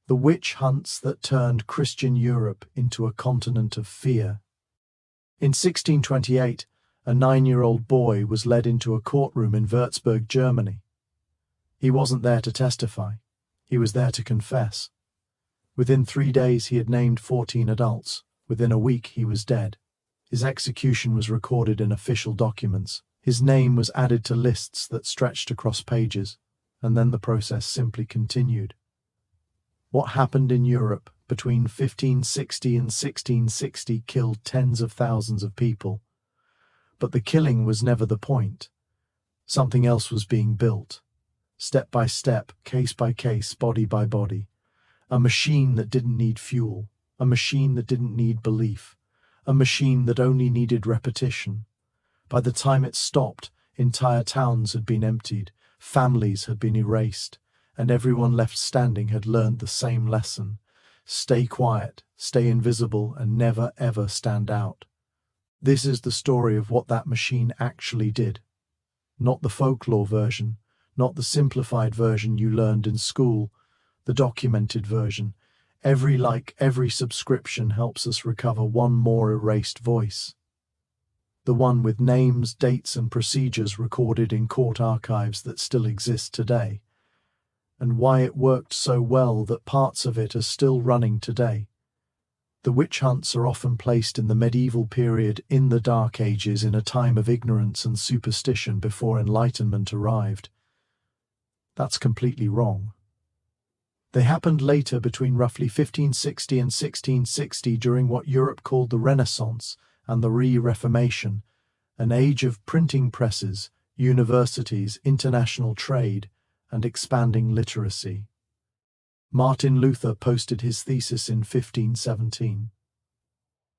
The witch hunts that turned Christian Europe into a continent of fear. In 1628, a 9-year-old boy was led into a courtroom in Würzburg, Germany. He wasn't there to testify. He was there to confess. Within 3 days, he had named 14 adults. Within a week, he was dead. His execution was recorded in official documents. His name was added to lists that stretched across pages, and then the process simply continued. What happened in Europe between 1560 and 1660 killed tens of thousands of people. But the killing was never the point. Something else was being built. Step by step, case by case, body by body. A machine that didn't need fuel. A machine that didn't need belief. A machine that only needed repetition. By the time it stopped, entire towns had been emptied, families had been erased, and everyone left standing had learned the same lesson. Stay quiet, stay invisible, and never ever stand out. This is the story of what that machine actually did. Not the folklore version, not the simplified version you learned in school, the documented version. Every subscription helps us recover one more erased voice. The one with names, dates, and procedures recorded in court archives that still exist today. And why it worked so well that parts of it are still running today. The witch hunts are often placed in the medieval period, in the Dark Ages, in a time of ignorance and superstition before Enlightenment arrived. That's completely wrong. They happened later, between roughly 1560 and 1660, during what Europe called the Renaissance and the Reformation, an age of printing presses, universities, international trade, and expanding literacy. Martin Luther posted his thesis in 1517.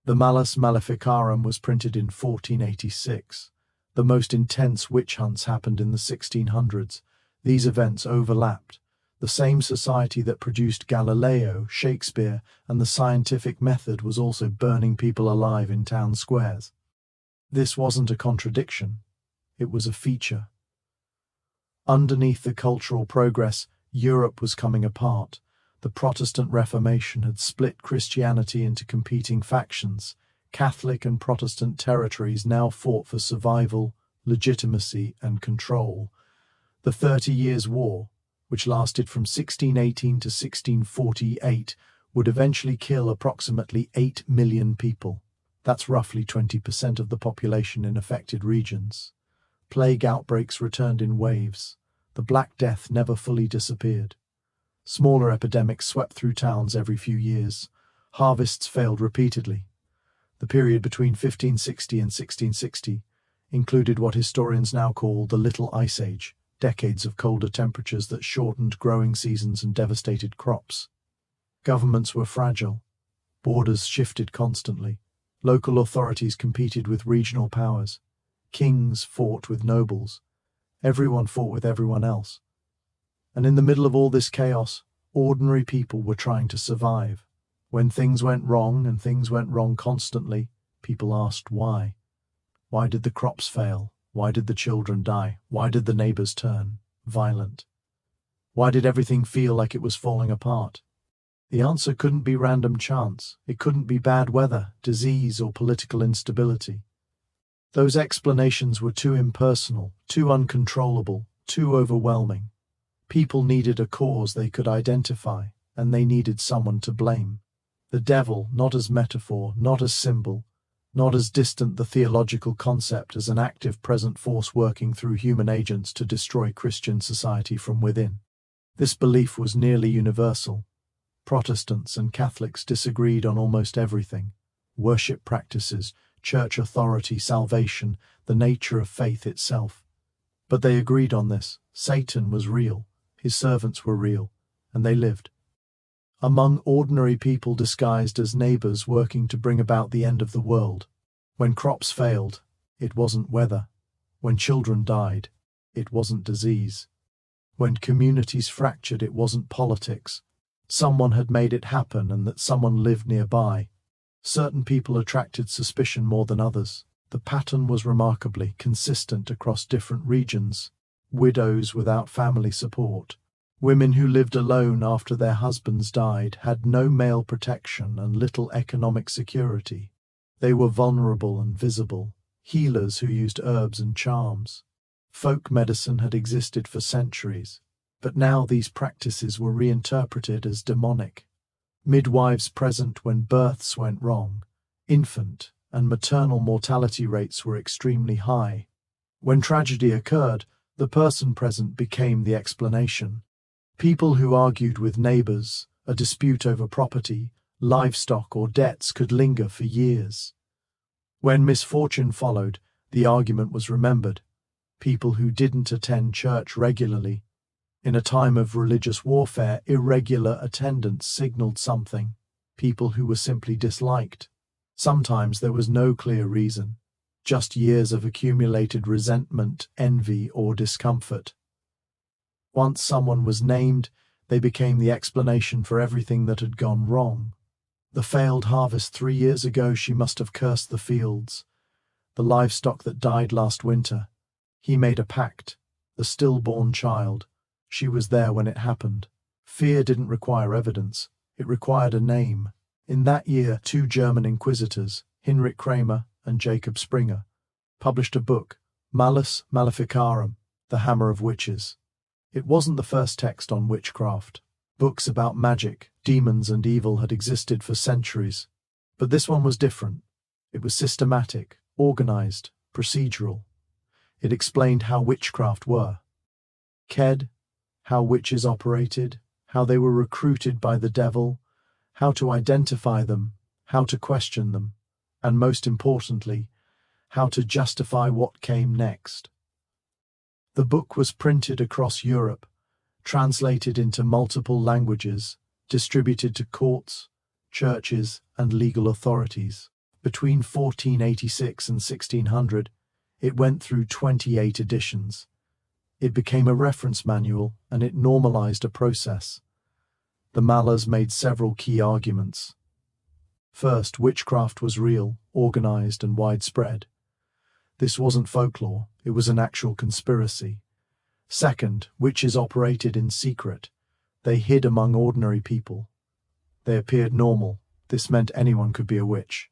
The Malleus Maleficarum was printed in 1486. The most intense witch hunts happened in the 1600s. These events overlapped. The same society that produced Galileo, Shakespeare, and the scientific method was also burning people alive in town squares. This wasn't a contradiction. It was a feature. Underneath the cultural progress, Europe was coming apart. The Protestant Reformation had split Christianity into competing factions. Catholic and Protestant territories now fought for survival, legitimacy, and control. The 30 Years' War, which lasted from 1618 to 1648, would eventually kill approximately 8 million people. That's roughly 20% of the population in affected regions. Plague outbreaks returned in waves. The Black Death never fully disappeared. Smaller epidemics swept through towns every few years. Harvests failed repeatedly. The period between 1560 and 1660 included what historians now call the Little Ice Age, decades of colder temperatures that shortened growing seasons and devastated crops. Governments were fragile. Borders shifted constantly. Local authorities competed with regional powers. Kings fought with nobles. Everyone fought with everyone else. And in the middle of all this chaos, ordinary people were trying to survive. When things went wrong, and things went wrong constantly, people asked why. Why did the crops fail? Why did the children die? Why did the neighbors turn violent? Why did everything feel like it was falling apart? The answer couldn't be random chance. It couldn't be bad weather, disease, or political instability. Those explanations were too impersonal, too uncontrollable, too overwhelming. People needed a cause they could identify, and they needed someone to blame. The devil, not as metaphor, not as symbol, not as distant the theological concept, as an active present force working through human agents to destroy Christian society from within. This belief was nearly universal. Protestants and Catholics disagreed on almost everything: worship practices, church authority, salvation, the nature of faith itself. But they agreed on this: Satan was real, his servants were real, and they lived among ordinary people disguised as neighbors working to bring about the end of the world. When crops failed, it wasn't weather. When children died, it wasn't disease. When communities fractured, it wasn't politics. Someone had made it happen, and that someone lived nearby. Certain people attracted suspicion more than others. The pattern was remarkably consistent across different regions. Widows without family support, Women who lived alone after their husbands died had no male protection and little economic security. They were vulnerable and visible, healers who used herbs and charms. Folk medicine had existed for centuries, but now these practices were reinterpreted as demonic. Midwives present when births went wrong, infant and maternal mortality rates were extremely high. When tragedy occurred, the person present became the explanation. People who argued with neighbors, a dispute over property, livestock or debts could linger for years. When misfortune followed, the argument was remembered. People who didn't attend church regularly. In a time of religious warfare, irregular attendance signaled something. People who were simply disliked. Sometimes there was no clear reason, just years of accumulated resentment, envy, or discomfort. Once someone was named, they became the explanation for everything that had gone wrong. The failed harvest 3 years ago, she must have cursed the fields. The livestock that died last winter. He made a pact. The stillborn child. She was there when it happened. Fear didn't require evidence. It required a name. In that year, 2 German inquisitors, Hinrich Kramer and Jacob Springer, published a book, Malleus Maleficarum, The Hammer of Witches. It wasn't the first text on witchcraft. Books about magic, demons and evil had existed for centuries. But this one was different. It was systematic, organized, procedural. It explained how witchcraft were. How witches operated, how they were recruited by the devil, how to identify them, how to question them, and most importantly, how to justify what came next. The book was printed across Europe, translated into multiple languages, distributed to courts, churches, and legal authorities. Between 1486 and 1600, it went through 28 editions. It became a reference manual, and it normalized a process. The Mallas made several key arguments. First, witchcraft was real, organized, and widespread. This wasn't folklore, it was an actual conspiracy. Second, witches operated in secret. They hid among ordinary people. They appeared normal. This meant anyone could be a witch.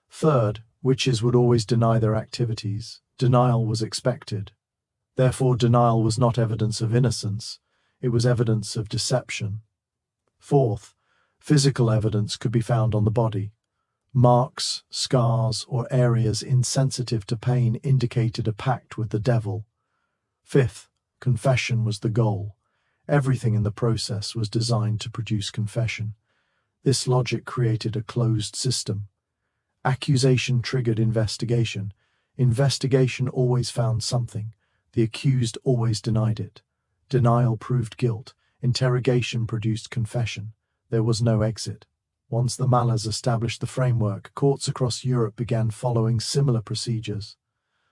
Third, witches would always deny their activities. Denial was expected. Therefore, denial was not evidence of innocence, it was evidence of deception. Fourth, physical evidence could be found on the body. Marks, scars, or areas insensitive to pain indicated a pact with the devil. Fifth, confession was the goal. Everything in the process was designed to produce confession. This logic created a closed system. Accusation triggered investigation. Investigation always found something. The accused always denied it. Denial proved guilt. Interrogation produced confession. There was no exit. Once the Mallas established the framework, courts across Europe began following similar procedures.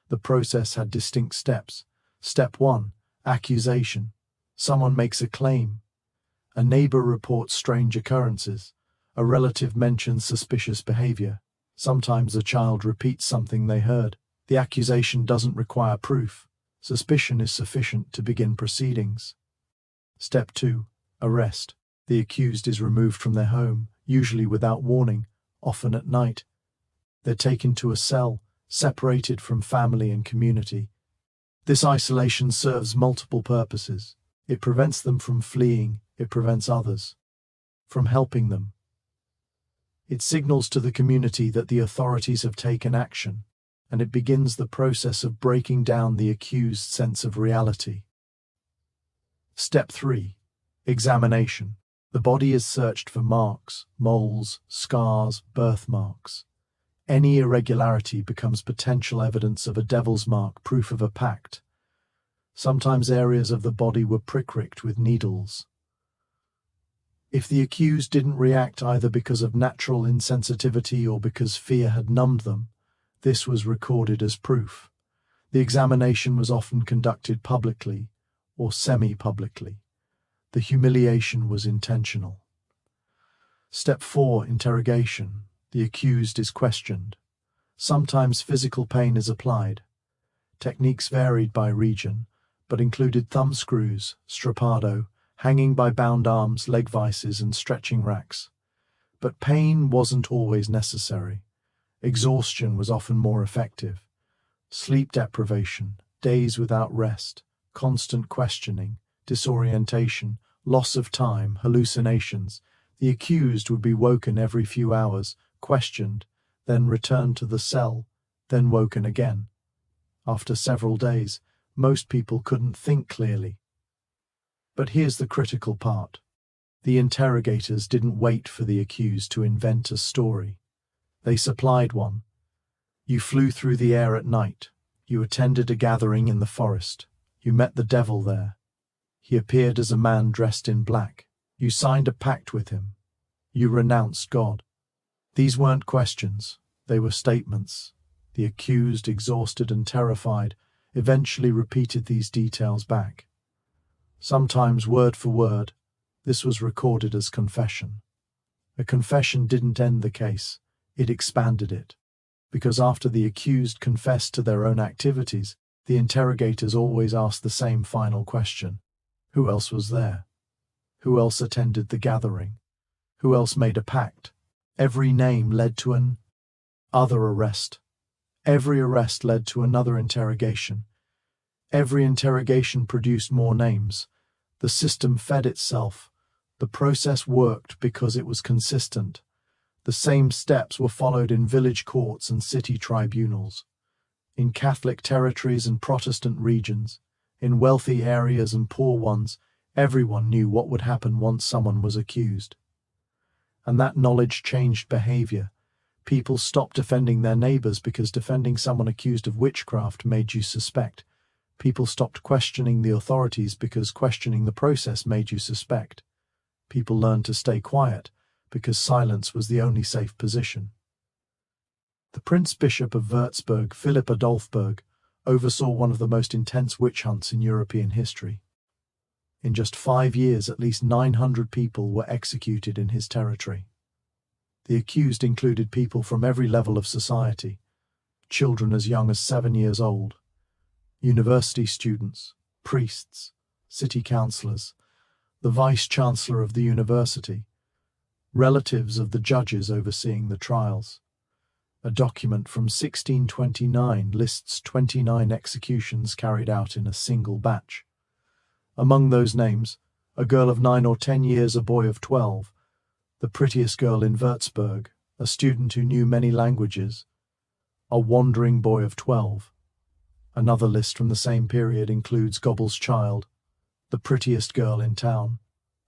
The process had distinct steps. Step 1. Accusation. Someone makes a claim. A neighbor reports strange occurrences. A relative mentions suspicious behavior. Sometimes a child repeats something they heard. The accusation doesn't require proof. Suspicion is sufficient to begin proceedings. Step 2. Arrest. The accused is removed from their home, usually without warning, often at night. They're taken to a cell, separated from family and community. This isolation serves multiple purposes. It prevents them from fleeing, it prevents others from helping them. It signals to the community that the authorities have taken action, and it begins the process of breaking down the accused's sense of reality. Step 3. Examination. The body is searched for marks, moles, scars, birthmarks. Any irregularity becomes potential evidence of a devil's mark, proof of a pact. Sometimes areas of the body were pricked with needles. If the accused didn't react either because of natural insensitivity or because fear had numbed them, this was recorded as proof. The examination was often conducted publicly or semi-publicly. The humiliation was intentional. Step 4. Interrogation. The accused is questioned. Sometimes physical pain is applied. Techniques varied by region, but included thumbscrews, strappado, hanging by bound arms, leg vices, and stretching racks. But pain wasn't always necessary. Exhaustion was often more effective. Sleep deprivation, days without rest, constant questioning, disorientation, loss of time, hallucinations. The accused would be woken every few hours, questioned, then returned to the cell, then woken again. After several days, most people couldn't think clearly. But here's the critical part. The interrogators didn't wait for the accused to invent a story. They supplied one. You flew through the air at night. You attended a gathering in the forest. You met the devil there. He appeared as a man dressed in black. You signed a pact with him. You renounced God. These weren't questions. They were statements. The accused, exhausted and terrified, eventually repeated these details back. Sometimes word for word, this was recorded as confession. A confession didn't end the case, it expanded it. Because after the accused confessed to their own activities, the interrogators always asked the same final question. Who else was there? Who else attended the gathering? Who else made a pact? Every name led to an other arrest. Every arrest led to another interrogation. Every interrogation produced more names. The system fed itself. The process worked because it was consistent. The same steps were followed in village courts and city tribunals, in Catholic territories and Protestant regions, in wealthy areas and poor ones. Everyone knew what would happen once someone was accused. And that knowledge changed behavior. People stopped defending their neighbors because defending someone accused of witchcraft made you suspect. People stopped questioning the authorities because questioning the process made you suspect. People learned to stay quiet because silence was the only safe position. The Prince Bishop of Würzburg, Philip Adolphberg, oversaw one of the most intense witch hunts in European history. In just 5 years, at least 900 people were executed in his territory. The accused included people from every level of society, children as young as 7 years old, university students, priests, city councillors, the vice-chancellor of the university, relatives of the judges overseeing the trials. A document from 1629 lists 29 executions carried out in a single batch. Among those names, a girl of 9 or 10 years, a boy of 12, the prettiest girl in Würzburg, a student who knew many languages, a wandering boy of 12. Another list from the same period includes Goebbels' child, the prettiest girl in town,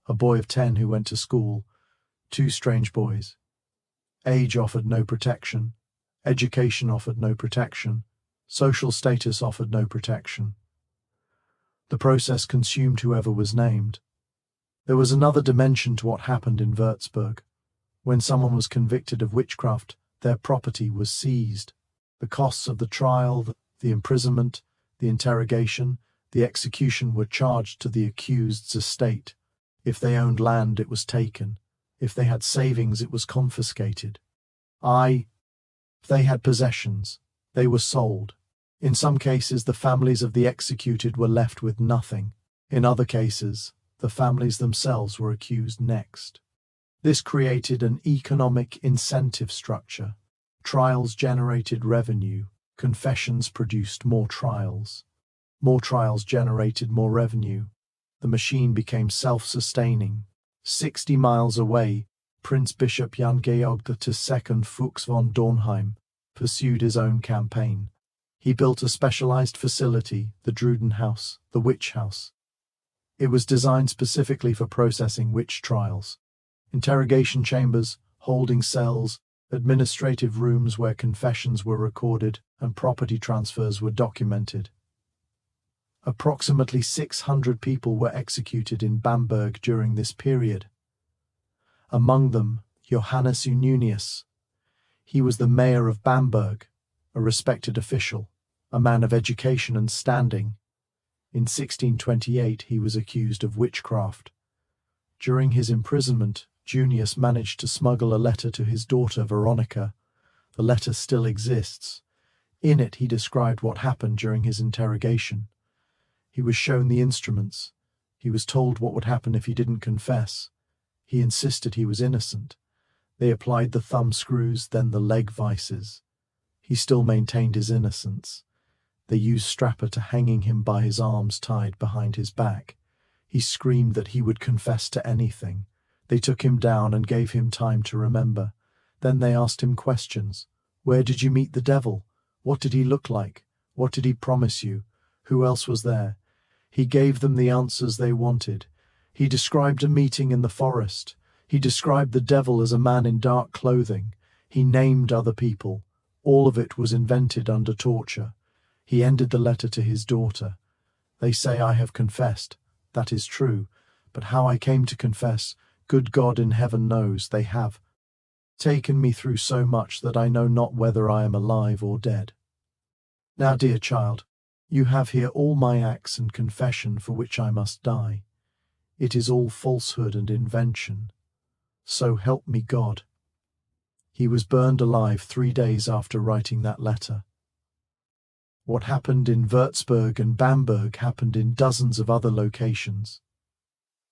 a boy of 10 who went to school, 2 strange boys. Age offered no protection, education offered no protection, social status offered no protection. The process consumed whoever was named. There was another dimension to what happened in Würzburg. When someone was convicted of witchcraft, their property was seized. The costs of the trial, the imprisonment, the interrogation, the execution were charged to the accused's estate. If they owned land, it was taken. If they had savings, it was confiscated. If they had possessions, they were sold. In some cases, the families of the executed were left with nothing. In other cases, the families themselves were accused next. This created an economic incentive structure. Trials generated revenue. Confessions produced more trials. More trials generated more revenue. The machine became self-sustaining. 60 miles away, Prince Bishop Jan Georg II Fuchs von Dornheim pursued his own campaign. He built a specialized facility, the Druden House, the Witch House. It was designed specifically for processing witch trials. Interrogation chambers, holding cells, administrative rooms where confessions were recorded and property transfers were documented. Approximately 600 people were executed in Bamberg during this period. Among them, Johannes Ununius. He was the mayor of Bamberg, a respected official, a man of education and standing. In 1628, he was accused of witchcraft. During his imprisonment, Junius managed to smuggle a letter to his daughter Veronica. The letter still exists. In it, he described what happened during his interrogation. He was shown the instruments. He was told what would happen if he didn't confess. He insisted he was innocent. They applied the thumb screws, then the leg vices. He still maintained his innocence. They used strapper to hanging him by his arms tied behind his back. He screamed that he would confess to anything. They took him down and gave him time to remember. Then they asked him questions. Where did you meet the devil? What did he look like? What did he promise you? Who else was there? He gave them the answers they wanted. He described a meeting in the forest. He described the devil as a man in dark clothing. He named other people. All of it was invented under torture. He ended the letter to his daughter. They say I have confessed. That is true. But how I came to confess, good God in heaven knows. They have taken me through so much that I know not whether I am alive or dead. Now, dear child, you have here all my acts and confession for which I must die. It is all falsehood and invention. So help me God. He was burned alive 3 days after writing that letter. What happened in Würzburg and Bamberg happened in dozens of other locations.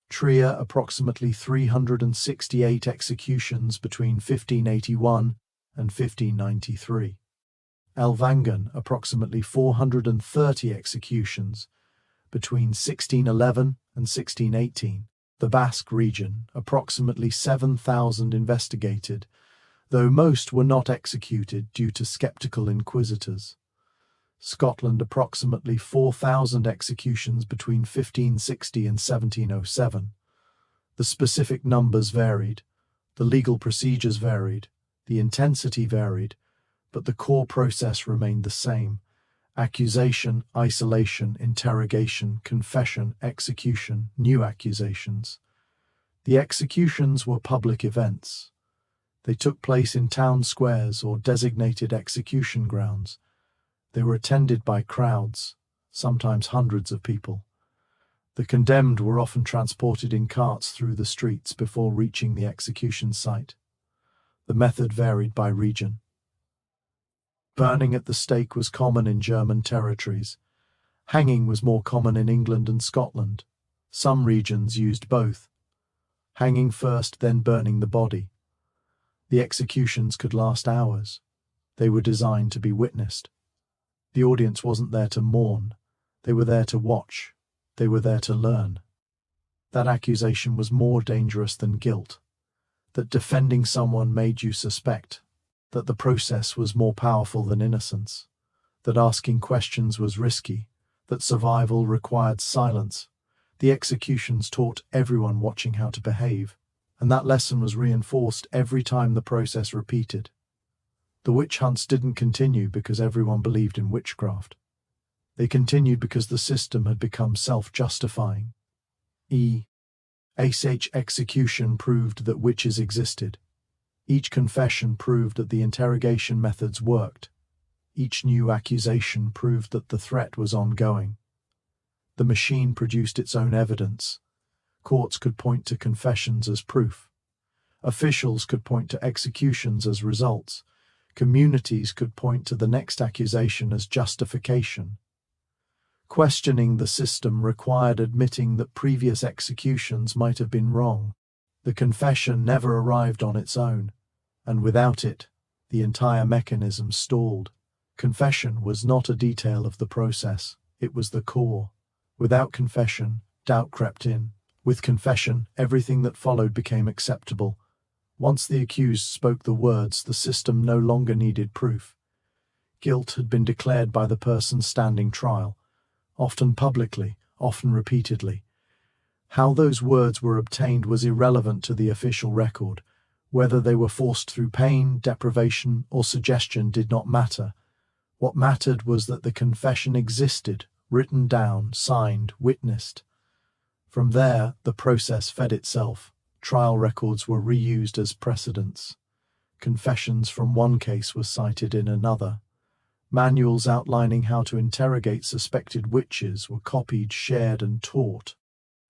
Trier, approximately 368 executions between 1581 and 1593. Ellwangen, approximately 430 executions between 1611 and 1618. The Basque region, approximately 7,000 investigated, though most were not executed due to skeptical inquisitors. Scotland, approximately 4,000 executions between 1560 and 1707. The specific numbers varied, the legal procedures varied, the intensity varied, but the core process remained the same: accusation, isolation, interrogation, confession, execution, new accusations. The executions were public events. They took place in town squares or designated execution grounds. They were attended by crowds, sometimes hundreds of people. The condemned were often transported in carts through the streets before reaching the execution site. The method varied by region. Burning at the stake was common in German territories. Hanging was more common in England and Scotland. Some regions used both. Hanging first, then burning the body. The executions could last hours. They were designed to be witnessed. The audience wasn't there to mourn. They were there to watch. They were there to learn. That accusation was more dangerous than guilt. That defending someone made you suspect. That the process was more powerful than innocence. That asking questions was risky. That survival required silence. The executions taught everyone watching how to behave, and that lesson was reinforced every time the process repeated. The witch hunts didn't continue because everyone believed in witchcraft. They continued because the system had become self-justifying. Each execution proved that witches existed. Each confession proved that the interrogation methods worked. Each new accusation proved that the threat was ongoing. The machine produced its own evidence. Courts could point to confessions as proof. Officials could point to executions as results. Communities could point to the next accusation as justification. Questioning the system required admitting that previous executions might have been wrong. The confession never arrived on its own, and without it, the entire mechanism stalled. Confession was not a detail of the process, it was the core. Without confession, doubt crept in. With confession, everything that followed became acceptable. Once the accused spoke the words, the system no longer needed proof. Guilt had been declared by the person standing trial, often publicly, often repeatedly. How those words were obtained was irrelevant to the official record. Whether they were forced through pain, deprivation, or suggestion did not matter. What mattered was that the confession existed, written down, signed, witnessed. From there, the process fed itself. Trial records were reused as precedents. Confessions from one case were cited in another. Manuals outlining how to interrogate suspected witches were copied, shared, and taught.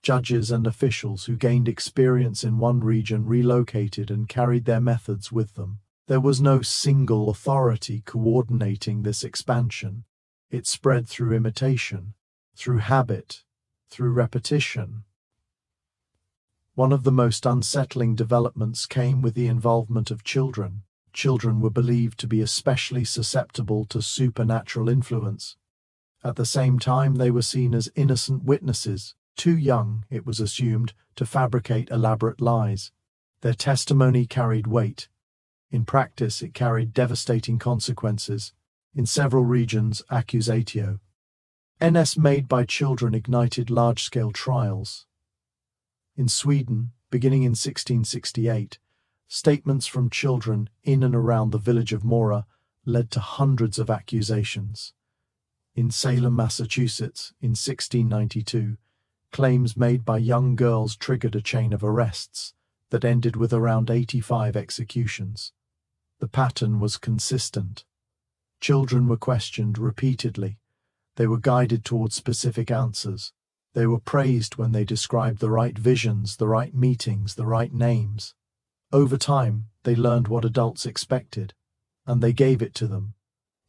Judges and officials who gained experience in one region relocated and carried their methods with them. There was no single authority coordinating this expansion. It spread through imitation, through habit, through repetition, One of the most unsettling developments came with the involvement of children. Children were believed to be especially susceptible to supernatural influence. At the same time, they were seen as innocent witnesses, too young, it was assumed, to fabricate elaborate lies. Their testimony carried weight. In practice, it carried devastating consequences. In several regions, accusatio NS made by children ignited large-scale trials. In Sweden, beginning in 1668, statements from children in and around the village of Mora led to hundreds of accusations. In Salem, Massachusetts, in 1692, claims made by young girls triggered a chain of arrests that ended with around 85 executions. The pattern was consistent. Children were questioned repeatedly. They were guided towards specific answers. They were praised when they described the right visions, the right meetings, the right names. Over time, they learned what adults expected, and they gave it to them.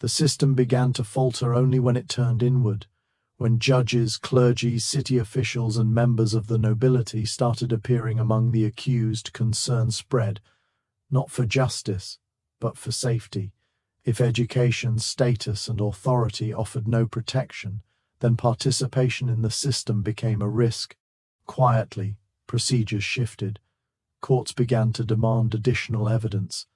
The system began to falter only when it turned inward, when judges, clergy, city officials, and members of the nobility started appearing among the accused. Concern spread, not for justice, but for safety. If education, status, and authority offered no protection, then participation in the system became a risk. Quietly, procedures shifted. Courts began to demand additional evidence.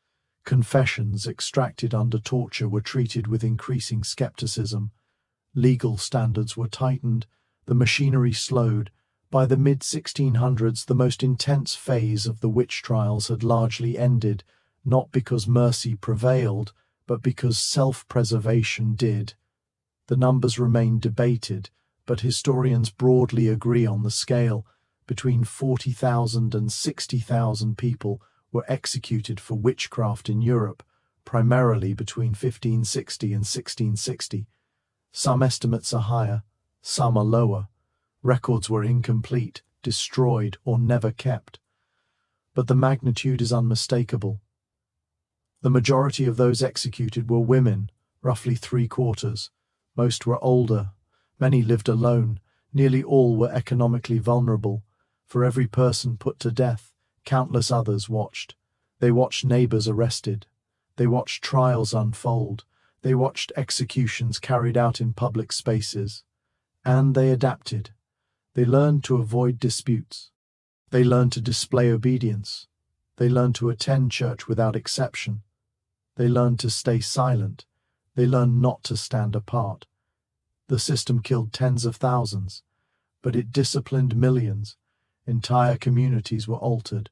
Confessions extracted under torture were treated with increasing skepticism. Legal standards were tightened. The machinery slowed. By the mid-1600s, the most intense phase of the witch trials had largely ended, not because mercy prevailed, but because self-preservation did. The numbers remain debated, but historians broadly agree on the scale. Between 40,000 and 60,000 people were executed for witchcraft in Europe, primarily between 1560 and 1660. Some estimates are higher, some are lower. Records were incomplete, destroyed, or never kept. But the magnitude is unmistakable. The majority of those executed were women, roughly 3/4. Most were older. Many lived alone. Nearly all were economically vulnerable. For every person put to death, countless others watched. They watched neighbors arrested. They watched trials unfold. They watched executions carried out in public spaces. And they adapted. They learned to avoid disputes. They learned to display obedience. They learned to attend church without exception. They learned to stay silent. They learned not to stand apart. The system killed tens of thousands, but it disciplined millions. Entire communities were altered.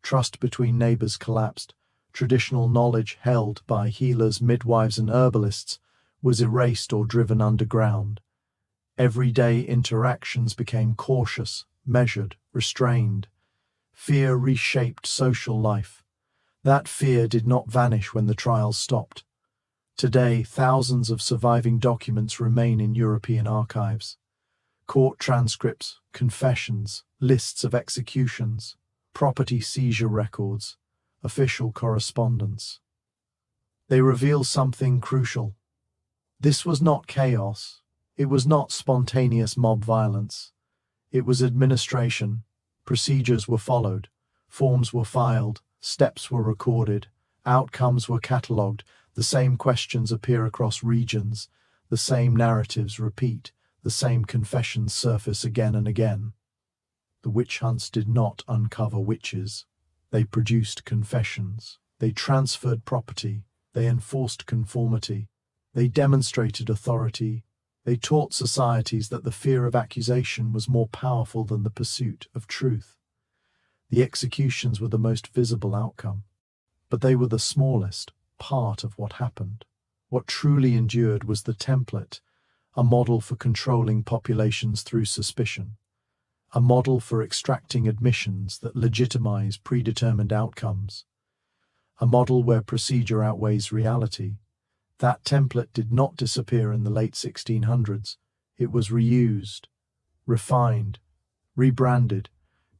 Trust between neighbors collapsed. Traditional knowledge held by healers, midwives, and herbalists was erased or driven underground. Everyday interactions became cautious, measured, restrained. Fear reshaped social life. That fear did not vanish when the trials stopped. Today, thousands of surviving documents remain in European archives. Court transcripts, confessions, lists of executions, property seizure records, official correspondence. They reveal something crucial. This was not chaos. It was not spontaneous mob violence. It was administration. Procedures were followed. Forms were filed. Steps were recorded. Outcomes were catalogued. The same questions appear across regions. The same narratives repeat. The same confessions surface again and again. The witch hunts did not uncover witches. They produced confessions. They transferred property. They enforced conformity. They demonstrated authority. They taught societies that the fear of accusation was more powerful than the pursuit of truth. The executions were the most visible outcome, but they were the smallest part of what happened. What truly endured was the template, a model for controlling populations through suspicion, a model for extracting admissions that legitimize predetermined outcomes, a model where procedure outweighs reality. That template did not disappear in the late 1600s. It was reused, refined, rebranded,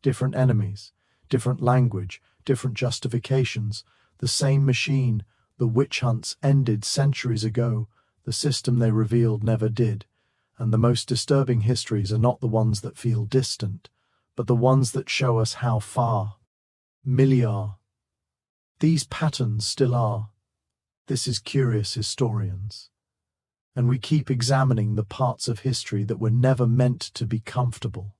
different enemies, different language, different justifications. The same machine. The witch hunts ended centuries ago. The system they revealed never did. And the most disturbing histories are not the ones that feel distant, but the ones that show us how far. Milliard. These patterns still are. This is Curious Historians. And we keep examining the parts of history that were never meant to be comfortable.